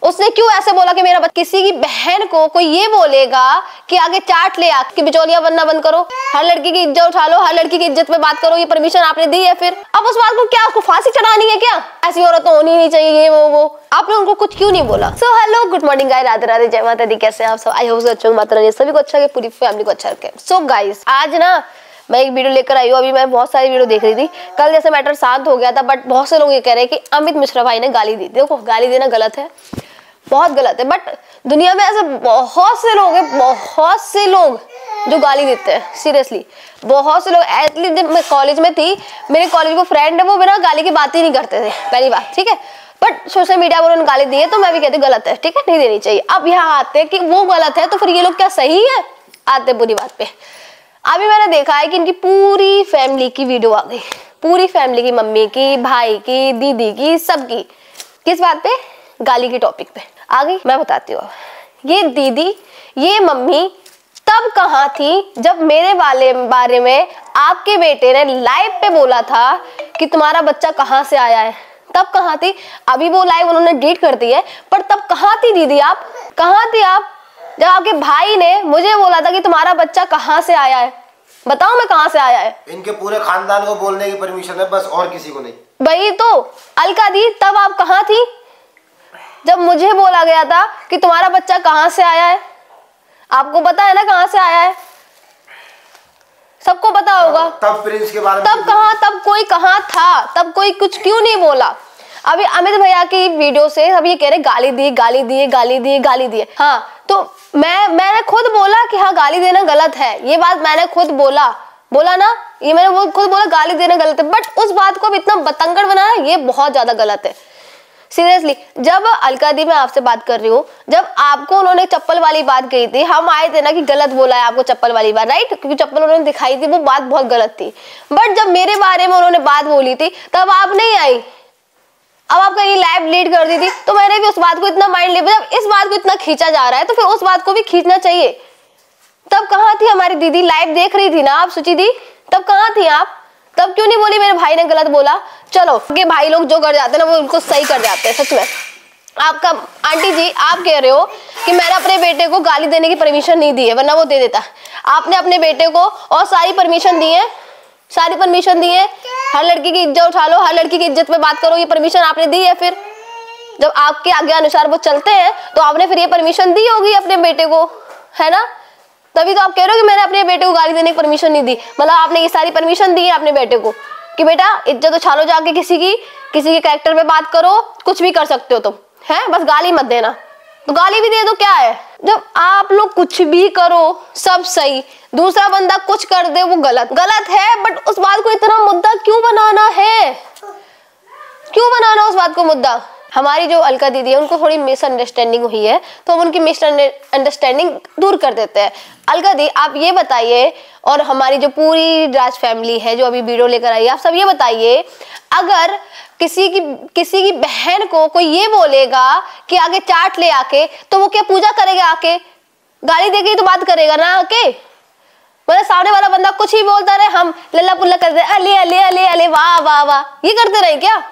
उसने क्यों ऐसे बोला कि मेरा किसी की बहन को कोई ये बोलेगा कि आगे चाट ले आके बिचौलिया बनना बंद करो, हर लड़की की इज्जत उठा लो, हर लड़की की इज्जत पे बात करो, ये परमिशन आपने दी है। फिर अब उस बात को क्या उसको फांसी चढ़ानी है क्या? ऐसी औरत तो होनी नहीं चाहिए, ये वो आपने उनको कुछ क्यों नहीं बोला? So hello, good morning guys, Radhe Radhe, जय माता दी। कैसे हैं आप सब? आई होप अच्छे होंगे, माता रानी सभी को अच्छा, पूरी फैमिली को अच्छा रखे। सो गाइस, आज ना मैं एक वीडियो लेकर आई हूँ। अभी मैं बहुत सारी वीडियो देख रही थी, कल जैसे मैटर शांत हो गया था, बट बहुत से लोग ये कह रहे हैं कि अमित मिश्रा भाई ने गाली दी। देखो, गाली देना गलत है, बहुत गलत है, बट दुनिया में ऐसे बहुत से लोग हैं, बहुत से लोग जो गाली देते हैं। सीरियसली बहुत से लोग। एटलीस्ट जब मैं कॉलेज में थी, मेरे कॉलेज को फ्रेंड है, वो बिना गाली की बात ही नहीं करते थे, पहली बात, ठीक है। बट सोशल मीडिया पर उन्होंने गाली दी है तो मैं भी कहती गलत है, ठीक है, नहीं देनी चाहिए। अब यहाँ आते हैं कि वो गलत है तो फिर ये लोग क्या सही है? आते बुरी बात पे। अभी मैंने देखा है कि इनकी पूरी फैमिली की वीडियो आ गई, पूरी फैमिली की, मम्मी की, भाई की, दीदी की, सबकी। किस बात पे? गाली की टॉपिक पे आ गई। मैं बताती हूँ, ये दीदी, ये मम्मी तब कहाँ थी जब मेरे बारे में आपके बेटे ने लाइव पे बोला था कि तुम्हारा बच्चा कहाँ से आया है? तब कहाँ थी? अभी वो लाइव उन्होंने डिलीट कर दी है, पर तब कहाँ थी दीदी? आप कहाँ थी आप जब आपके भाई ने मुझे बोला था कि तुम्हारा बच्चा कहाँ से आया है? बताओ मैं कहाँ से आया है? इनके पूरे खानदान को बोलने की परमिशन है, बस, और किसी को नहीं। भाई तो अलका दी, तब आप कहाँ थी जब मुझे बोला गया था कि तुम्हारा बच्चा कहाँ से आया है? आपको पता है ना कहाँ से आया है, सबको पता होगा। तब प्रिंस के बारे में तब कहाँ, तब कोई कहाँ था? तब कोई कुछ क्यों नहीं बोला? अभी अमित भैया की वीडियो से सब ये कह रहे गाली दी, गाली दी, गाली दी, गाली दी। हाँ, तो मैंने खुद बोला कि हाँ गाली देना गलत है, ये बात मैंने खुद बोला ना, ये मैंने खुद बोला गाली देना गलत है, बट उस बात को अब इतना बतंगड़ बनाना ये बहुत ज्यादा गलत है। सीरियसली, जब अलका दी, मैं आपसे बात कर रही हूँ, जब आपको उन्होंने चप्पल वाली बात कही थी, हम आए थे ना कि गलत बोला है आपको चप्पल वाली बात, राइट? क्योंकि चप्पल उन्होंने दिखाई थी, वो बात बहुत गलत थी। बट जब मेरे बारे में उन्होंने बात बोली थी तब आप नहीं आई, अब आप कहीं लाइव लीड कर दी थी, तो मैंने भी उस बात को इतना माइंड लिया। जब इस बात को इतना खींचा जा रहा है तो फिर उस बात को भी खींचना चाहिए। तब कहाँ थी हमारी दीदी? लाइव देख रही थी ना आप, सुची दी, तब कहाँ थी आप? तब क्यों नहीं बोली मेरे भाई ने गलत बोला? चलो, के भाई लोग जो कर जाते हैं ना वो उनको सही कर जाते हैं, सच में। आपका आंटी जी, आप कह रहे हो कि मैंने अपने बेटे को गाली देने की परमिशन नहीं दी है, वरना वो दे देता। आपने अपने बेटे को और सारी परमिशन दी है, सारी परमिशन दी है, हर लड़की की इज्जत उठा लो, हर लड़की की इज्जत पे बात करो, ये परमिशन आपने दी है। फिर जब आपके आज्ञा अनुसार वो चलते हैं तो आपने फिर ये परमिशन दी होगी अपने बेटे को, है ना? तभी तो आप कह रहे हो कि मैंने अपने बेटे को गाली देने की परमिशन नहीं दी। मतलब आपने ये सारी परमिशन दी है अपने बेटे को कि बेटा इज्जत उछालो, जाके किसी के कैरेक्टर पे बात करो, कुछ भी कर सकते हो तुम, है, बस गाली मत देना। तो गाली भी दे दो, क्या है? जब आप लोग कुछ भी करो सब सही, दूसरा बंदा कुछ कर दे वो गलत है। बट उस बात को इतना मुद्दा क्यों बनाना है? क्यों बनाना उस बात को मुद्दा? हमारी जो अलका दीदी है उनको थोड़ी मिसअंडरस्टैंडिंग हुई है, तो हम उनकी मिसअंडरस्टैंडिंग दूर कर देते हैं। अलका दी, आप ये बताइए, और हमारी जो पूरी राज फैमिली है जो अभी वीडियो लेकर आई है, आप सब ये बताइए, अगर किसी की बहन को कोई ये बोलेगा कि आगे चाट ले आके, तो वो क्या पूजा करेगा? आके गाली देके ही तो बात करेगा ना आके। मतलब सामने वाला बंदा कुछ ही बोलता रहे, हम लल्ला पुल्ला करते अले अले अले अले, वाह वाह वाह, ये करते रहे क्या?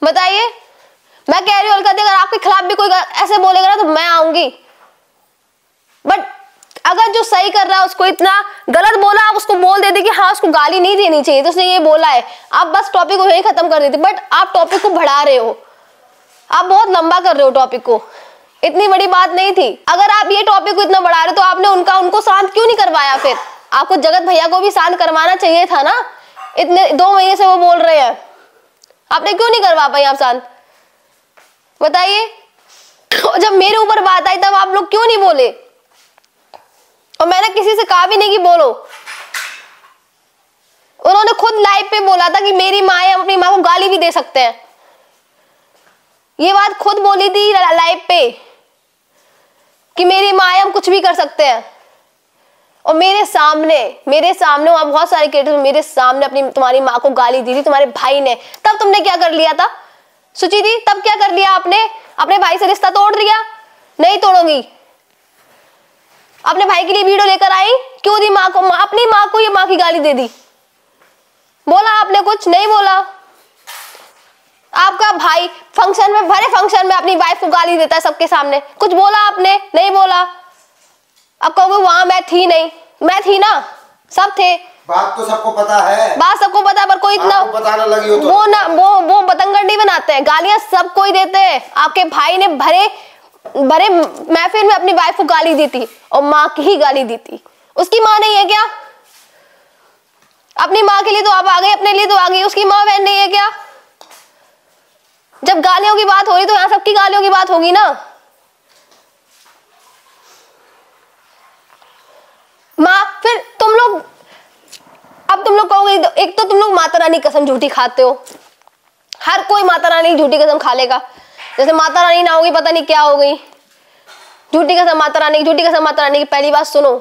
बताइए। मैं कह रही हूँ अलका दी, अगर आपके खिलाफ भी कोई ऐसे बोलेगा ना तो मैं आऊंगी। बट अगर जो सही कर रहा है उसको इतना गलत बोला, आप उसको बोल देते कि हाँ उसको गाली नहीं देनी चाहिए, तो उसने ये बोला है, आप बस टॉपिक को यही खत्म कर देते। बट आप टॉपिक को बढ़ा रहे हो, आप बहुत लंबा कर रहे हो टॉपिक को, इतनी बड़ी बात नहीं थी। अगर आप ये टॉपिक को इतना बढ़ा रहे हो तो आपने उनको शांत क्यों नहीं करवाया? फिर आपको जगत भैया को भी शांत करवाना चाहिए था ना, इतने 2 महीने से वो बोल रहे हैं, आपने क्यों नहीं करवा पाई आप शांत? बताइए। जब मेरे ऊपर बात आई तब आप लोग क्यों नहीं बोले? और मैंने किसी से कहा भी नहीं कि बोलो। उन्होंने खुद लाइव पे बोला था कि मेरी माँ है, हम अपनी माँ को गाली भी दे सकते हैं, ये बात खुद बोली थी लाइव पे कि मेरी माँ है, हम कुछ भी कर सकते हैं। और मेरे सामने वहां बहुत सारे क्रिएटर्स मेरे सामने अपनी तुम्हारी माँ को गाली दी थी तुम्हारे भाई ने, तब तुमने क्या कर लिया था सुची दी? तब क्या कर लिया आपने? अपने भाई से रिश्ता तोड़ दिया? नहीं तोड़ूंगी। अपने भाई के लिए वीडियो लेकर आई, क्यों दी माँ को? अपनी माँ को ये माँ की गाली दे दी? बोला आपने कुछ? नहीं बोला। आपका भाई फंक्शन में, भरे फंक्शन में अपनी वाइफ को गाली देता है सबके सामने। कुछ बोला आपने? नहीं बोला। अब कहोगे वहां मैं थी नहीं, मैं थी ना, सब थे। बात तो सबको पता है, बात सबको पता है, पर कोई इतना बताने लगी हो तो वो ना वो बतंगड़ नहीं बनाते हैं, गालियां सब कोई देते हैं। आपके भाई ने भरे महफिल में अपनी वाइफ को गाली दी थी और माँ की ही गाली दी थी। उसकी माँ नहीं है क्या? अपनी माँ के लिए तो आप आ गए, अपने लिए तो आ गई, उसकी माँ बहन नहीं है क्या? जब गालियों की बात हो रही तो यहाँ सबकी गालियों की बात होगी ना। माँ, फिर तुम लोग, अब तुम लोग कहोगे, एक तो तुम लोग माता रानी कसम झूठी खाते हो। हर कोई माता रानी झूठी कसम खा लेगा, जैसे माता रानी ना होगी पता नहीं क्या हो गई। झूठी कसम माता रानी की, झूठी कसम माता रानी की। पहली बात सुनो,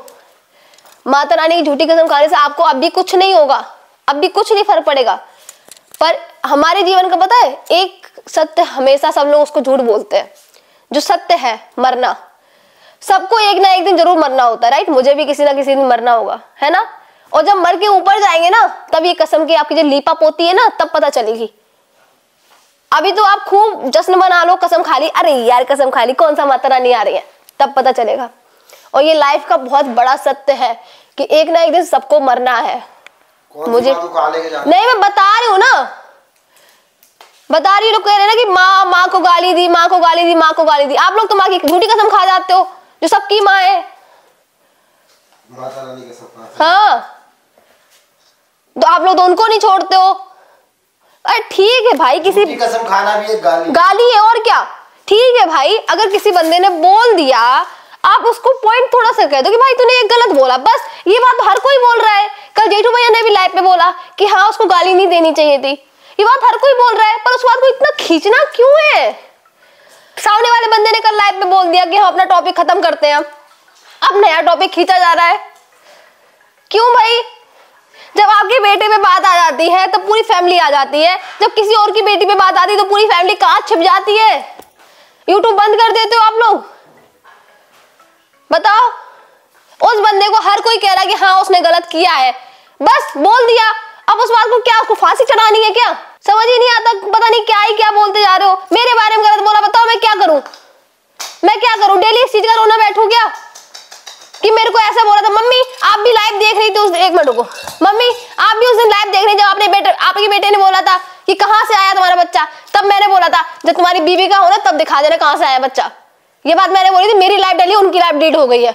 माता रानी की झूठी कसम खाने से आपको अब भी कुछ नहीं होगा, अब भी कुछ नहीं फर्क पड़ेगा। पर हमारे जीवन का पता है, एक सत्य हमेशा सब लोग उसको झूठ बोलते हैं, जो सत्य है मरना। सबको एक ना एक दिन जरूर मरना होता है, राइट? मुझे भी किसी ना किसी दिन मरना होगा, है ना? और जब मर के ऊपर जाएंगे ना, तब ये कसम की आपकी जो लीपा पोती है ना, तब पता चलेगी। अभी तो आप खूब जश्न मना लो, कसम खा ली, अरे यार कसम खा ली, कौन सा माता रानी आ रही है, तब पता चलेगा। और ये लाइफ का बहुत बड़ा सत्य है कि एक ना एक दिन सबको मरना है। मुझे नहीं, मैं बता रही हूँ ना, बता रही हूँ। लोग कह रहे हैं ना कि माँ को गाली दी, माँ को गाली दी, माँ को गाली दी। आप लोग तो माँ की झूठी कसम खा जाते हो, जो सबकी माँ है, माता रानी की कसम। हाँ, तो आप लोग तो उनको नहीं छोड़ते हो। अरे ठीक है भाई, किसी कसम खाना भी एक गाली है, और क्या। ठीक है भाई, अगर किसी बंदे ने बोल दिया, आप उसको पॉइंट थोड़ा सा कह दो कि भाई तूने एक गलत बोला, बस। ये बात हर कोई बोल रहा है। कल जेठू भैया ने भी लाइव पे बोला कि हाँ उसको गाली नहीं देनी चाहिए थी। ये बात हर कोई बोल रहा है, पर उस बात को इतना खींचना क्यों है? सामने वाले बंदे ने कल लाइव में बोल दिया कि हम अपना टॉपिक खत्म करते हैं, अब नया टॉपिक खींचा जा रहा है। क्यों भाई? जब आपके बेटे पे बात आ जाती है तो पूरी फैमिली आ जाती है, जब किसी और की बेटी पे बात आती है तो पूरी फैमिली कहाँ छिप जाती है। यूट्यूब बंद कर देते हो आप लोग। बताओ, उस बंदे को हर कोई कह रहा है कि हाँ उसने गलत किया है, बस बोल दिया। अब उस बात को क्या, उसको फांसी चढ़ानी है क्या? समझ ही नहीं आता, पता नहीं क्या ही क्या बोलते जा रहे हो। मेरे बारे में गलत बोला, बताओ मैं क्या करूं? मैं क्या करूं? डेली इस चीज का रोना बैठूं क्या कि मेरे को ऐसा बोला था? मम्मी आप भी लाइव देख रही थी उस, एक मिनट को, मम्मी आप भी उस दिन लाइव देख रही थी, जब आपके बेटे ने बोला था कि कहाँ से आया तुम्हारा बच्चा, तब मैंने बोला था जब तुम्हारी बीवी का हो ना तब दिखा देना कहाँ से आया बच्चा। ये बात मैंने बोली थी। मेरी लाइव डली, उनकी लाइव डिलीट हो गई है,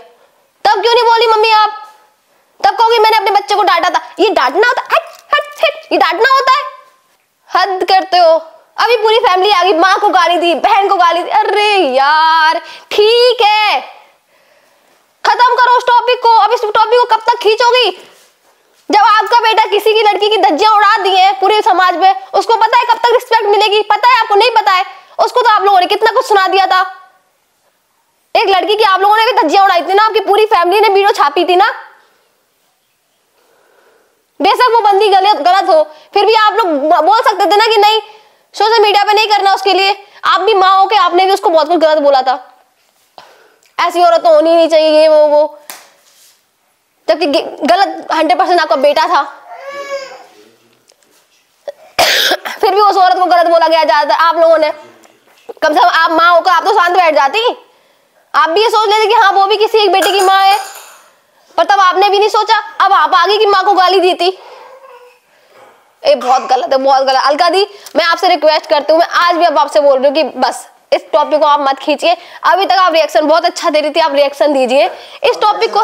तब क्यों नहीं बोली मम्मी आप? तब कहोगी मैंने अपने बच्चे को डांटा था। ये डांटना होता है? ये डांटना होता है? हद करते हो। अभी पूरी फैमिली आ गई, माँ को गाली दी, बहन को गाली दी। अरे यार ठीक है, खत्म करो उस टॉपिक को। अब इस टॉपिक को कब तक खींचोगी? जब आपका बेटा किसी की लड़की की धज्जियां उड़ा दी है पूरे समाज में, उसको पता है कब तक रिस्पेक्ट मिलेगी? पता है आपको? नहीं पता है। उसको तो आप लोगों ने कितना कुछ सुना दिया था। एक लड़की की आप लोगों ने भी धज्जियां उड़ाई थी ना, आपकी पूरी फैमिली ने वीडियो छापी थी ना। बेशक वो बंदी गलत हो, फिर भी आप लोग बोल सकते थे ना कि नहीं, सोशल मीडिया पे नहीं करना उसके लिए। आप भी माँ हो के आपने भी उसको बहुत कुछ गलत बोला था, ऐसी औरत तो होनी नहीं चाहिए, ये वो। जबकि गलत 100% आपका बेटा था, फिर भी उस औरत को गलत बोला गया ज्यादातर आप लोगों ने। कम से कम आप माँ होकर आप तो शांत बैठ जाती, आप भी ये सोच लेते कि हाँ वो भी किसी एक बेटे की माँ है, पर तब आपने भी नहीं सोचा। अब आप आगे की माँ को गाली दी थी। ये बहुत गलत है, बहुत गलत। अलका दी मैं आपसे रिक्वेस्ट करती हूँ, मैं आज भी अब आपसे बोल रही हूँ कि बस इस टॉपिक को आप मत खींचिए। अभी तक आप रिएक्शन बहुत अच्छा दे रही थी, आप रिएक्शन दीजिए। इस टॉपिक को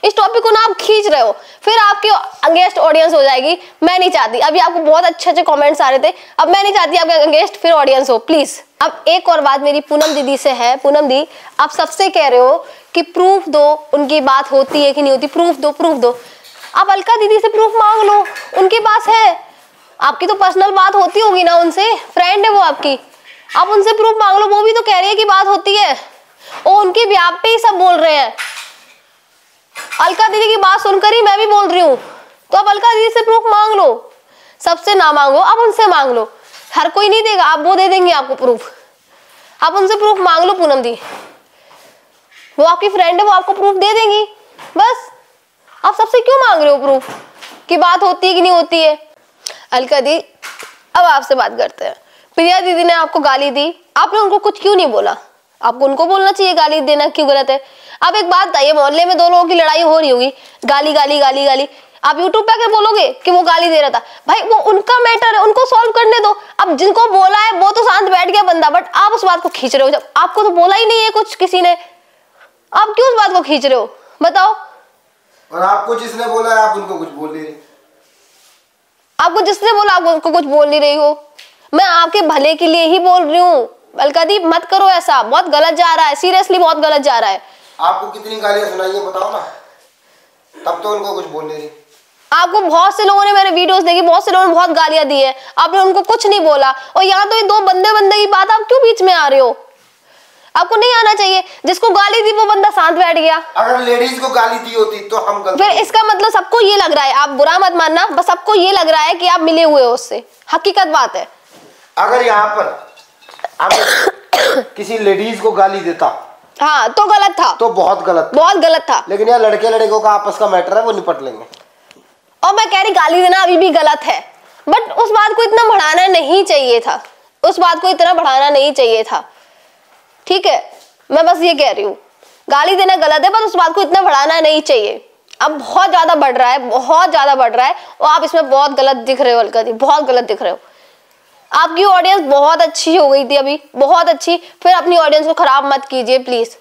इस टॉपिक को ना आप खींच रहे हो, फिर आपकी अगेंस्ट ऑडियंस हो जाएगी। मैं नहीं चाहती। अभी आपको बहुत अच्छे कमेंट्स आ रहे थे, अब मैं नहीं चाहती आपके अगेंस्ट फिर ऑडियंस हो, प्लीज। अब एक और बात मेरी पूनम दीदी से है। पूनम दी, आप सबसे कह रहे हो कि प्रूफ दो, उनकी बात होती है कि नहीं होती, प्रूफ दो। आप अलका दीदी से प्रूफ मांग लो, उनके पास है। आपकी तो पर्सनल बात होती होगी ना उनसे, फ्रेंड है वो आपकी, आप उनसे प्रूफ मांग लो। वो भी तो कह रही है कि बात होती है, और उनके ब्याह पे ही सब बोल रहे हैं। अलका दीदी की बात सुनकर ही मैं भी बोल रही हूँ, तो आप अलका दीदी से प्रूफ मांग लो। सबसे ना मांगो, आप उनसे मांग लो। हर कोई नहीं देगा, आप वो दे देंगे आपको प्रूफ। आप उनसे प्रूफ मांग लो पूनम दी, वो आपकी फ्रेंड है, वो आपको प्रूफ दे देंगी। बस आप सबसे क्यों मांग रहे हो प्रूफ कि बात होती है कि नहीं होती है? अलका दी अब आपसे बात करते हैं। प्रिया दीदी ने आपको गाली दी, आपने उनको कुछ क्यों नहीं बोला? आपको उनको बोलना चाहिए गाली देना क्यों गलत है। अब एक बात बताइए, मोहल्ले में दो लोगों की लड़ाई हो रही होगी, गाली गाली गाली गाली, आप यूट्यूब पे आकर बोलोगे कि वो गाली दे रहा था? भाई वो उनका मैटर है, उनको सॉल्व करने दो। अब जिनको बोला है वो तो शांत बैठ गया बंदा, बट आप उस बात को खींच रहे हो। जब आपको तो बोला ही नहीं है कुछ किसी ने, आप क्यों उस बात को खींच रहे हो बताओ? और आपको जिसने बोला है आप उनको कुछ बोल नहीं रही। आपको जिसने बोला आप उनको कुछ बोल नहीं रही हो। मैं आपके भले के लिए ही बोल रही हूँ। अलकादीप मत करो ऐसा, बहुत गलत जा रहा है, सीरियसली बहुत गलत जा रहा है। आपको कितनी गालियां सुनाई है बताओ ना, तब तो उनको कुछ बोल नहीं रही। आपको बहुत से लोगों ने मेरे वीडियोस देखी, बहुत से लोगों ने बहुत गालियां दी है, आपने उनको कुछ नहीं बोला। और यहाँ तो ये दो बंदे की बात, आप क्यों बीच में आ रहे हो? आपको नहीं आना चाहिए। जिसको गाली दी वो बंदा शांत बैठ गया। अगर लेडीज को गाली दी होती तो हम गलत। फिर इसका मतलब सबको ये लग रहा है, आप बुरा मत मानना, बस सबको ये लग रहा है कि आप मिले हुए हो उससे, हकीकत बात है। अगर यहाँ पर किसी लेडीज को गाली देता हाँ तो गलत था, तो बहुत गलत था। लेकिन यार लड़के लड़कों का आपस का मैटर है, वो निपट लेंगे। और मैं कह रही गाली देना अभी भी गलत है, बट उस बात को इतना बढ़ाना नहीं चाहिए था, उस बात को इतना बढ़ाना नहीं चाहिए था। ठीक है, मैं बस ये कह रही हूँ, गाली देना गलत है, बस उस बात को इतना बढ़ाना नहीं चाहिए। अब बहुत ज्यादा बढ़ रहा है, बहुत ज्यादा बढ़ रहा है, और आप इसमें बहुत गलत दिख रहे हो अलकादी, बहुत गलत दिख रहे हो। आपकी ऑडियंस बहुत अच्छी हो गई थी अभी, बहुत अच्छी, फिर अपनी ऑडियंस को खराब मत कीजिए प्लीज।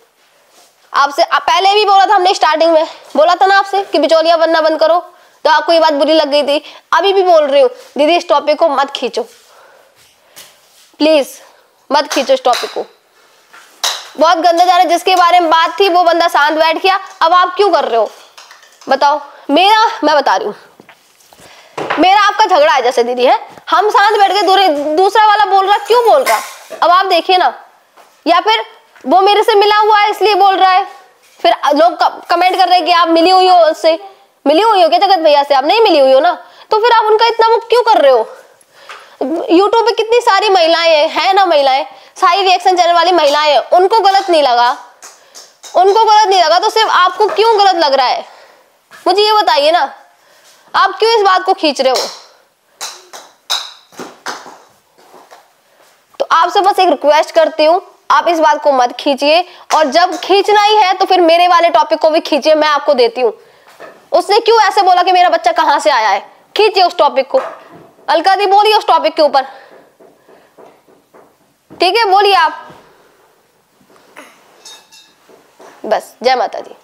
आपसे पहले भी बोला था हमने, स्टार्टिंग में बोला था ना आपसे कि बिचौलिया बनना बंद करो, तो आपको ये बात बुरी लग गई थी। अभी भी बोल रही हूँ, दीदी इस टॉपिक को मत खींचो प्लीज, मत खींचो इस टॉपिक को, बहुत गंदा जा रहा है। जिसके बारे में बात थी वो बंदा शांत बैठ गया, अब आप क्यों कर रहे हो बताओ? मैं बता रही हूँ, मेरा आपका झगड़ा है जैसे दीदी है, हम शांत बैठ गए, दूसरा वाला बोल रहा, क्यों बोल रहा? अब आप देखिए ना, या फिर वो मेरे से मिला हुआ है इसलिए बोल रहा है, फिर लोग कमेंट कर रहे हैं कि आप मिली हुई हो उससे, मिली हुई हो क्या जगत भैया से? आप नहीं मिली हुई हो ना, तो फिर आप उनका इतना वो क्यों कर रहे हो? यूट्यूब पे कितनी सारी महिलाएं हैं ना, महिलाएं सारी रिएक्शन चैनल वाली महिलाएं हैं, उनको गलत नहीं लगा, तो सिर्फ आपको क्यों गलत लग रहा है? मुझे ये बताइए ना, आप क्यों इस बात को खींच रहे हो? तो आपसे बस एक रिक्वेस्ट करती हूँ, आप इस बात को मत खींचिए, और जब खींचना ही है तो फिर मेरे वाले टॉपिक को भी खींचिए, मैं आपको देती हूँ। उसने क्यों ऐसे बोला कि मेरा बच्चा कहाँ से आया है, खींचिए उस टॉपिक को। अलकादी बोलिए उस टॉपिक के ऊपर, ठीक है, बोलिए आप। बस, जय माता दी।